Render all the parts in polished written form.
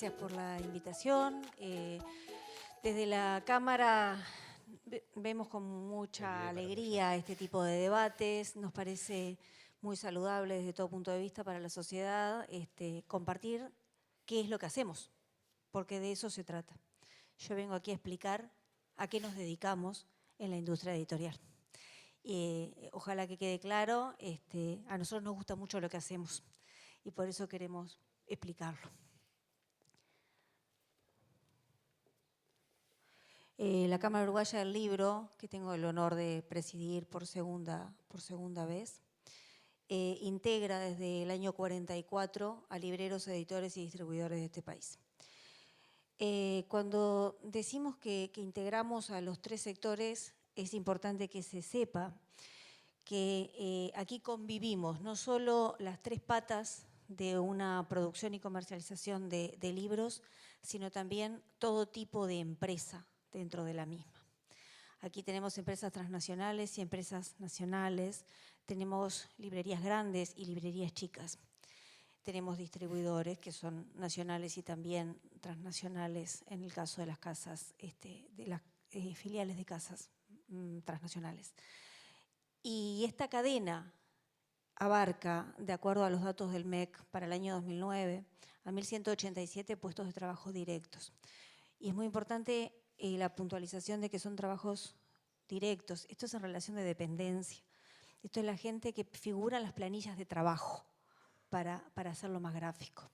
gracias por la invitación. Desde la Cámara vemos con mucha alegría este tipo de debates. Nos parece muy saludable desde todo punto de vista para la sociedad compartir qué es lo que hacemos, porque de eso se trata. Yo vengo aquí a explicar a qué nos dedicamos en la industria editorial. Ojalá que quede claro, a nosotros nos gusta mucho lo que hacemos y por eso queremos explicarlo. La Cámara Uruguaya del Libro, que tengo el honor de presidir por segunda vez, integra desde el año 44 a libreros, editores y distribuidores de este país. Cuando decimos que integramos a los tres sectores, es importante que se sepa que aquí convivimos no solo las tres patas de una producción y comercialización de libros, sino también todo tipo de empresa dentro de la misma. Aquí tenemos empresas transnacionales y empresas nacionales, tenemos librerías grandes y librerías chicas. Tenemos distribuidores que son nacionales y también transnacionales en el caso de las casas, de las filiales de casas transnacionales. Y esta cadena abarca, de acuerdo a los datos del MEC para el año 2009, a 1.187 puestos de trabajo directos. Y es muy importante la puntualización de que son trabajos directos. Esto es en relación de dependencia. Esto es la gente que figura en las planillas de trabajo para hacerlo más gráfico.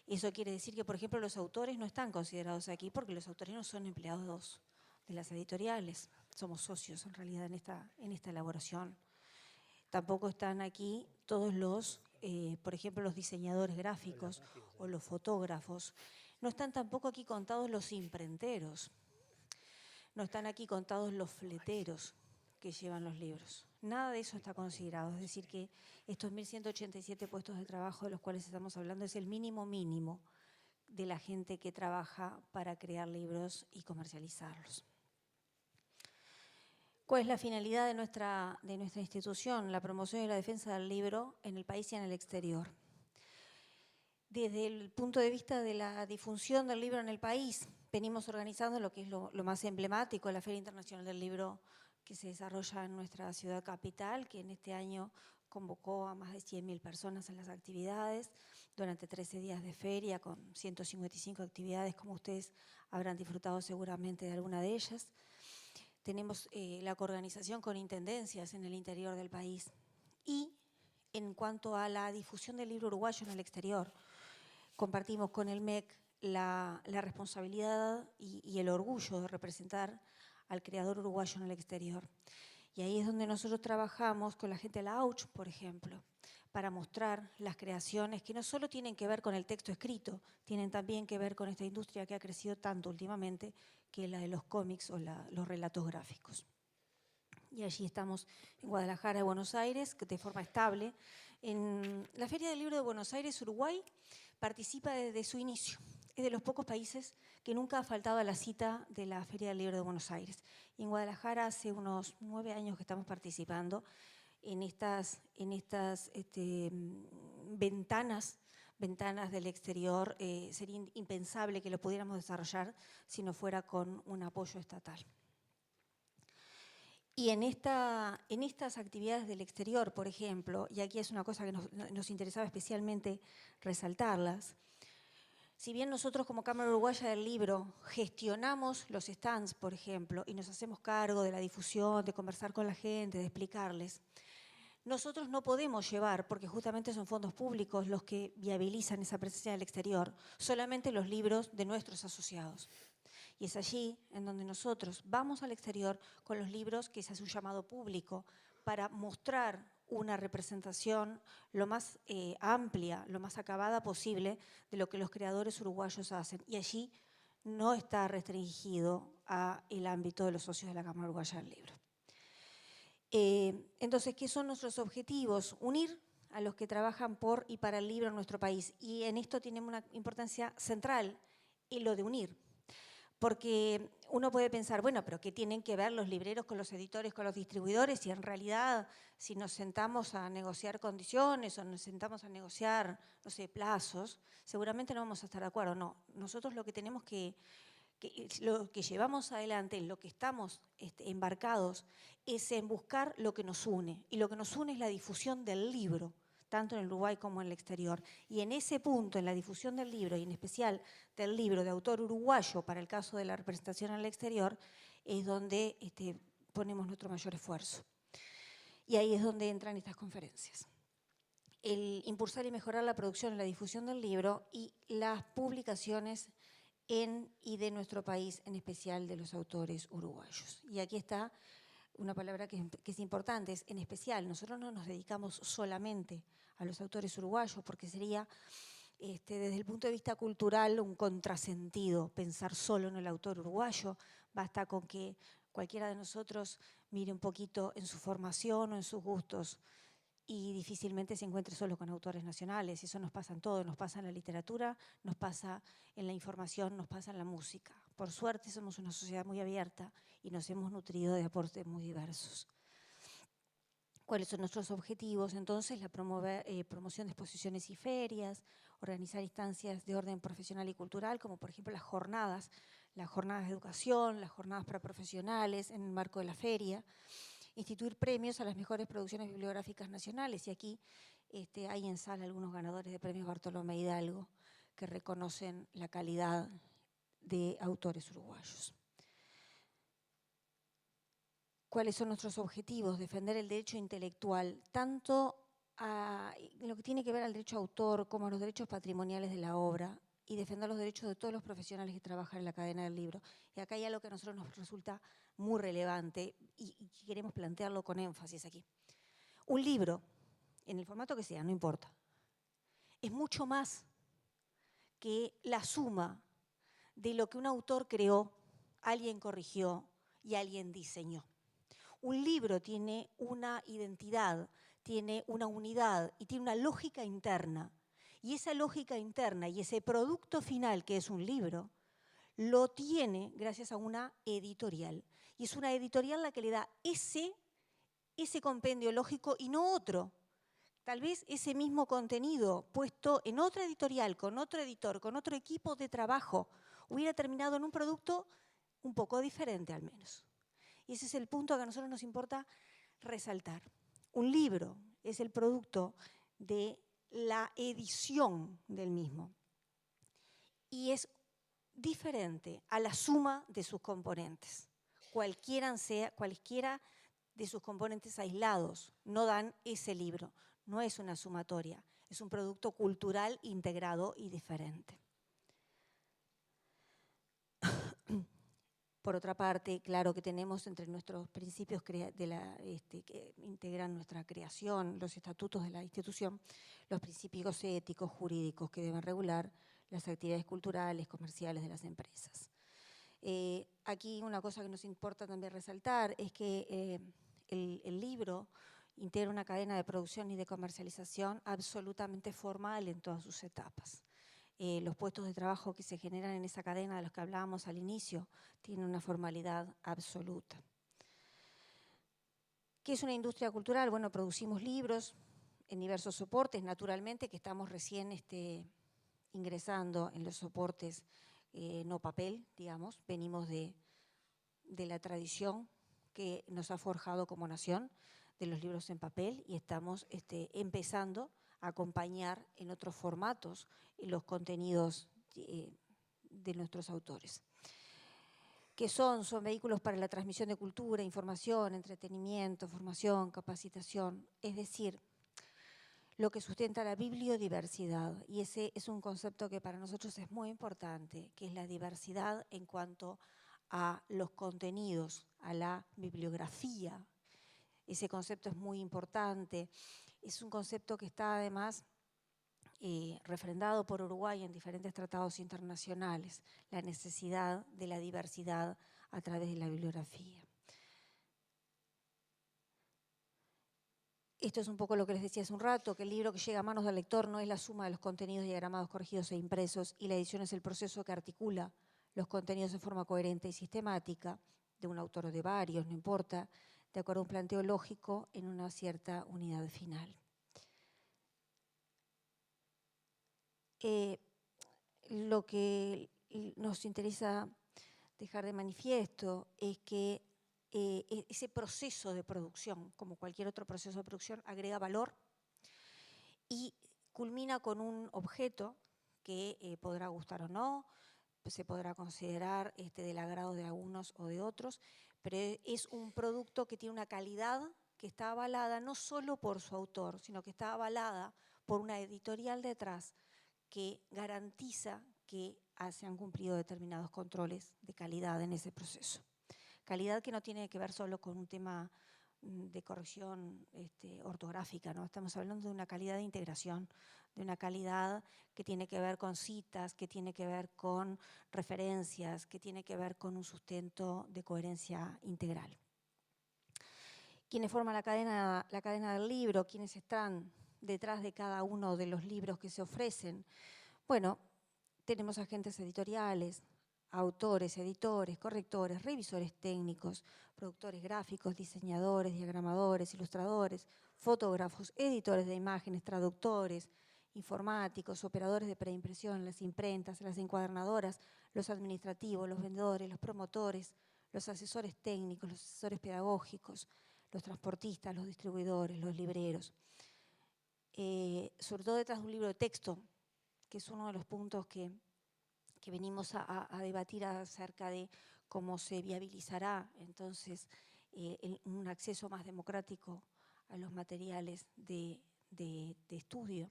Eso quiere decir que, por ejemplo, los autores no están considerados aquí porque los autores no son empleados de las editoriales. Somos socios, en realidad, en esta elaboración. Tampoco están aquí todos los, por ejemplo, los diseñadores gráficos o los fotógrafos. No están tampoco aquí contados los imprenteros. No están aquí contados los fleteros que llevan los libros. Nada de eso está considerado. Es decir, que estos 1.187 puestos de trabajo de los cuales estamos hablando es el mínimo de la gente que trabaja para crear libros y comercializarlos. ¿Cuál es la finalidad de nuestra institución? La promoción y la defensa del libro en el país y en el exterior. Desde el punto de vista de la difusión del libro en el país, venimos organizando lo que es lo más emblemático, la Feria Internacional del Libro que se desarrolla en nuestra ciudad capital, que en este año convocó a más de 100.000 personas en las actividades, durante 13 días de feria, con 155 actividades, como ustedes habrán disfrutado seguramente de alguna de ellas. Tenemos la coorganización con intendencias en el interior del país. Y en cuanto a la difusión del libro uruguayo en el exterior, compartimos con el MEC la responsabilidad y el orgullo de representar al creador uruguayo en el exterior. Y ahí es donde nosotros trabajamos con la gente de la AUCH, por ejemplo, para mostrar las creaciones que no solo tienen que ver con el texto escrito, tienen también que ver con esta industria que ha crecido tanto últimamente, que es la de los cómics o los relatos gráficos. Y allí estamos en Guadalajara y Buenos Aires, de forma estable. En la Feria del Libro de Buenos Aires, Uruguay participa desde su inicio. Es de los pocos países que nunca ha faltado a la cita de la Feria del Libro de Buenos Aires. Y en Guadalajara hace unos 9 años que estamos participando en estas ventanas del exterior. Sería impensable que lo pudiéramos desarrollar si no fuera con un apoyo estatal. Y en estas actividades del exterior, por ejemplo, y aquí es una cosa que nos interesaba especialmente resaltarlas, si bien nosotros como Cámara Uruguaya del Libro gestionamos los stands, por ejemplo, y nos hacemos cargo de la difusión, de conversar con la gente, de explicarles, nosotros no podemos llevar, porque justamente son fondos públicos los que viabilizan esa presencia del exterior, solamente los libros de nuestros asociados. Y es allí en donde nosotros vamos al exterior con los libros que se hace un llamado público para mostrar una representación lo más amplia, lo más acabada posible de lo que los creadores uruguayos hacen. Y allí no está restringido al ámbito de los socios de la Cámara Uruguaya del Libro. Entonces, ¿qué son nuestros objetivos? Unir a los que trabajan por y para el libro en nuestro país. Y en esto tiene una importancia central, y lo de unir. Porque uno puede pensar, bueno, pero ¿qué tienen que ver los libreros con los editores, con los distribuidores? Y en realidad, si nos sentamos a negociar condiciones o nos sentamos a negociar, no sé, plazos, seguramente no vamos a estar de acuerdo. No, nosotros lo que tenemos lo que llevamos adelante, en lo que estamos embarcados, es en buscar lo que nos une. Y lo que nos une es la difusión del libro, tanto en el Uruguay como en el exterior. Y en ese punto, en la difusión del libro, y en especial del libro de autor uruguayo, para el caso de la representación en el exterior, es donde ponemos nuestro mayor esfuerzo. Y ahí es donde entran estas conferencias. El impulsar y mejorar la producción y la difusión del libro y las publicaciones en y de nuestro país, en especial de los autores uruguayos. Y aquí está una palabra que es importante, es en especial. Nosotros no nos dedicamos solamente a los autores uruguayos, porque sería, desde el punto de vista cultural, un contrasentido pensar solo en el autor uruguayo. Basta con que cualquiera de nosotros mire un poquito en su formación o en sus gustos y difícilmente se encuentre solo con autores nacionales. Eso nos pasa en todo, nos pasa en la literatura, nos pasa en la información, nos pasa en la música. Por suerte somos una sociedad muy abierta y nos hemos nutrido de aportes muy diversos. ¿Cuáles son nuestros objetivos? Entonces, la promoción de exposiciones y ferias, organizar instancias de orden profesional y cultural, como por ejemplo las jornadas de educación, las jornadas para profesionales en el marco de la feria, instituir premios a las mejores producciones bibliográficas nacionales. Y aquí hay en sala algunos ganadores de premios Bartolomé Hidalgo que reconocen la calidad de autores uruguayos. ¿Cuáles son nuestros objetivos? Defender el derecho intelectual, tanto a lo que tiene que ver al derecho a autor como a los derechos patrimoniales de la obra, y defender los derechos de todos los profesionales que trabajan en la cadena del libro. Y acá hay algo que a nosotros nos resulta muy relevante y queremos plantearlo con énfasis aquí. Un libro, en el formato que sea, no importa, es mucho más que la suma de lo que un autor creó, alguien corrigió y alguien diseñó. Un libro tiene una identidad, tiene una unidad y tiene una lógica interna. Y esa lógica interna y ese producto final que es un libro, lo tiene gracias a una editorial. Y es una editorial la que le da ese compendio lógico y no otro. Tal vez ese mismo contenido puesto en otra editorial, con otro editor, con otro equipo de trabajo, hubiera terminado en un producto un poco diferente al menos. Y ese es el punto que a nosotros nos importa resaltar. Un libro es el producto de la edición del mismo y es diferente a la suma de sus componentes. Cualquiera de sus componentes aislados no dan ese libro. No es una sumatoria, es un producto cultural integrado y diferente. Por otra parte, claro que tenemos entre nuestros principios que integran nuestra creación, los estatutos de la institución, los principios éticos, jurídicos que deben regular las actividades culturales, comerciales de las empresas. Aquí una cosa que nos importa también resaltar es que el libro integra una cadena de producción y de comercialización absolutamente formal en todas sus etapas. Los puestos de trabajo que se generan en esa cadena de los que hablábamos al inicio tienen una formalidad absoluta. ¿Qué es una industria cultural? Bueno, producimos libros en diversos soportes, naturalmente, que estamos recién ingresando en los soportes no papel, digamos. Venimos de la tradición que nos ha forjado como nación de los libros en papel y estamos empezando a acompañar en otros formatos los contenidos de nuestros autores. ¿Qué son? Son vehículos para la transmisión de cultura, información, entretenimiento, formación, capacitación, es decir, lo que sustenta la bibliodiversidad. Y ese es un concepto que para nosotros es muy importante, que es la diversidad en cuanto a los contenidos, a la bibliografía. Ese concepto es muy importante. Es un concepto que está además refrendado por Uruguay en diferentes tratados internacionales, la necesidad de la diversidad a través de la bibliografía. Esto es un poco lo que les decía hace un rato, que el libro que llega a manos del lector no es la suma de los contenidos diagramados, corregidos e impresos, y la edición es el proceso que articula los contenidos de forma coherente y sistemática, de un autor o de varios, no importa, de acuerdo a un planteo lógico en una cierta unidad final. Lo que nos interesa dejar de manifiesto es que ese proceso de producción, como cualquier otro proceso de producción, agrega valor y culmina con un objeto que podrá gustar o no, se podrá considerar del agrado de algunos o de otros, pero es un producto que tiene una calidad que está avalada no solo por su autor, sino que está avalada por una editorial detrás que garantiza que se han cumplido determinados controles de calidad en ese proceso. Calidad que no tiene que ver solo con un tema de corrección ortográfica, ¿no? Estamos hablando de una calidad de integración, de una calidad que tiene que ver con citas, que tiene que ver con referencias, que tiene que ver con un sustento de coherencia integral. ¿Quiénes forman la cadena del libro? ¿Quiénes están detrás de cada uno de los libros que se ofrecen? Bueno, tenemos agentes editoriales, autores, editores, correctores, revisores técnicos, productores gráficos, diseñadores, diagramadores, ilustradores, fotógrafos, editores de imágenes, traductores, informáticos, operadores de preimpresión, las imprentas, las encuadernadoras, los administrativos, los vendedores, los promotores, los asesores técnicos, los asesores pedagógicos, los transportistas, los distribuidores, los libreros. Sobre todo detrás de un libro de texto, que es uno de los puntos que venimos a debatir acerca de cómo se viabilizará entonces un acceso más democrático a los materiales de estudio.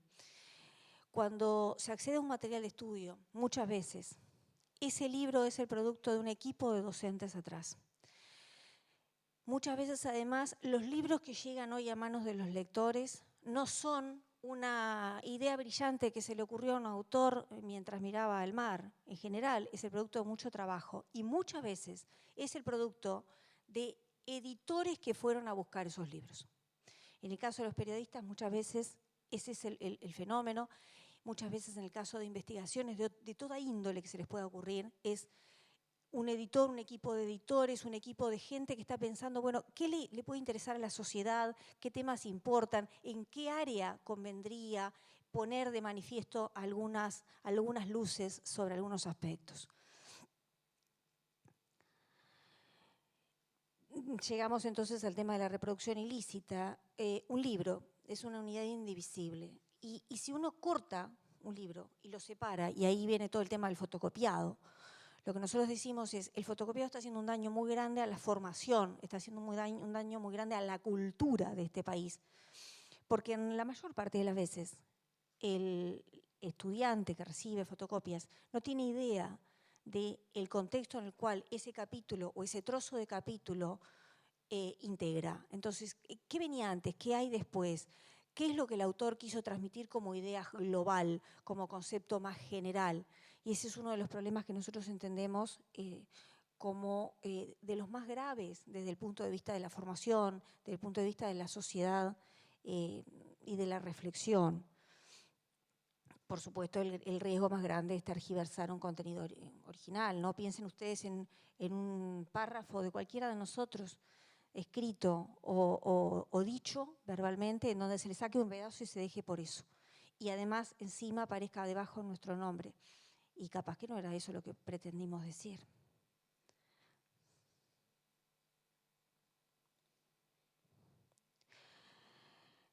Cuando se accede a un material de estudio, muchas veces, ese libro es el producto de un equipo de docentes atrás. Muchas veces, además, los libros que llegan hoy a manos de los lectores no son una idea brillante que se le ocurrió a un autor mientras miraba al mar. En general, es el producto de mucho trabajo y muchas veces es el producto de editores que fueron a buscar esos libros. En el caso de los periodistas, muchas veces ese es el fenómeno. Muchas veces en el caso de investigaciones de toda índole que se les pueda ocurrir, es un editor, un equipo de editores, un equipo de gente que está pensando, bueno, ¿qué le puede interesar a la sociedad? ¿Qué temas importan? ¿En qué área convendría poner de manifiesto algunas luces sobre algunos aspectos? Llegamos entonces al tema de la reproducción ilícita. Un libro es una unidad indivisible y si uno corta un libro y lo separa, y ahí viene todo el tema del fotocopiado, lo que nosotros decimos es, el fotocopiado está haciendo un daño muy grande a la formación, está haciendo un daño muy grande a la cultura de este país, porque en la mayor parte de las veces el estudiante que recibe fotocopias no tiene idea del contexto en el cual ese capítulo o ese trozo de capítulo integra. Entonces, ¿qué venía antes? ¿Qué hay después? ¿Qué es lo que el autor quiso transmitir como idea global, como concepto más general? Y ese es uno de los problemas que nosotros entendemos como de los más graves desde el punto de vista de la formación, desde el punto de vista de la sociedad y de la reflexión. Por supuesto, el riesgo más grande es tergiversar un contenido original. No piensen ustedes en un párrafo de cualquiera de nosotros, escrito o dicho verbalmente, en donde se le saque un pedazo y se deje por eso. Y además encima aparezca debajo nuestro nombre. Y capaz que no era eso lo que pretendimos decir.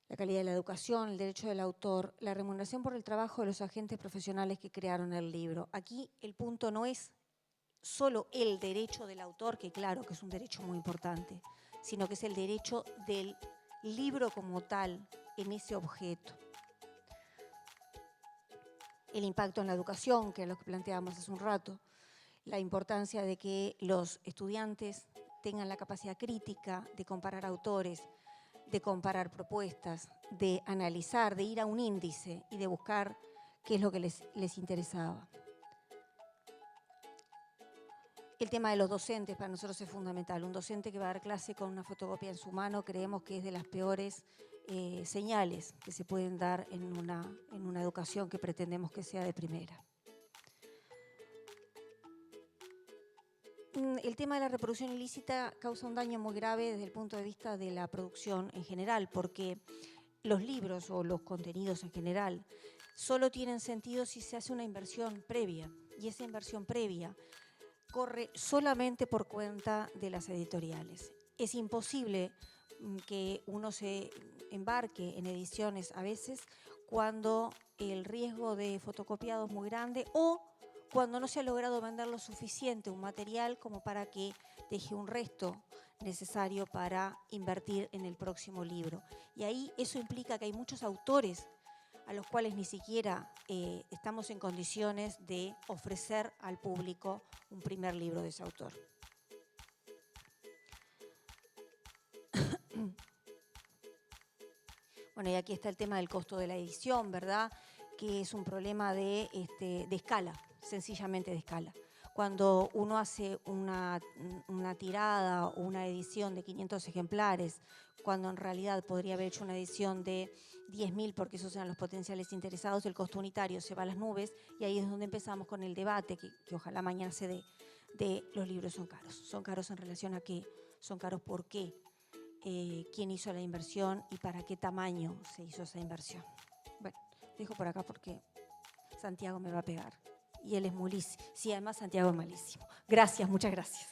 La calidad de la educación, el derecho del autor, la remuneración por el trabajo de los agentes profesionales que crearon el libro. Aquí el punto no es solo el derecho del autor, que claro que es un derecho muy importante, sino que es el derecho del libro como tal en ese objeto. El impacto en la educación, que es lo que planteábamos hace un rato, la importancia de que los estudiantes tengan la capacidad crítica de comparar autores, de comparar propuestas, de analizar, de ir a un índice y de buscar qué es lo que les interesaba. El tema de los docentes para nosotros es fundamental. Un docente que va a dar clase con una fotocopia en su mano creemos que es de las peores señales que se pueden dar en una educación que pretendemos que sea de primera. el tema de la reproducción ilícita causa un daño muy grave desde el punto de vista de la producción en general, porque los libros o los contenidos en general solo tienen sentido si se hace una inversión previa, y esa inversión previa corre solamente por cuenta de las editoriales. Es imposible que uno se embarque en ediciones a veces cuando el riesgo de fotocopiado es muy grande o cuando no se ha logrado vender lo suficiente un material como para que deje un resto necesario para invertir en el próximo libro. Y ahí eso implica que hay muchos autores a los cuales ni siquiera estamos en condiciones de ofrecer al público un primer libro de ese autor. Bueno, y aquí está el tema del costo de la edición, ¿verdad? Que es un problema de escala, sencillamente de escala. Cuando uno hace una tirada o una edición de 500 ejemplares, cuando en realidad podría haber hecho una edición de 10.000 porque esos eran los potenciales interesados, el costo unitario se va a las nubes y ahí es donde empezamos con el debate, que ojalá mañana se dé, de los libros son caros. ¿Son caros en relación a qué? ¿Son caros por qué? Quién hizo la inversión y para qué tamaño se hizo esa inversión. Bueno, dejo por acá porque Santiago me va a pegar. Y él es muy lísimo. Sí, además Santiago es malísimo. Gracias, muchas gracias.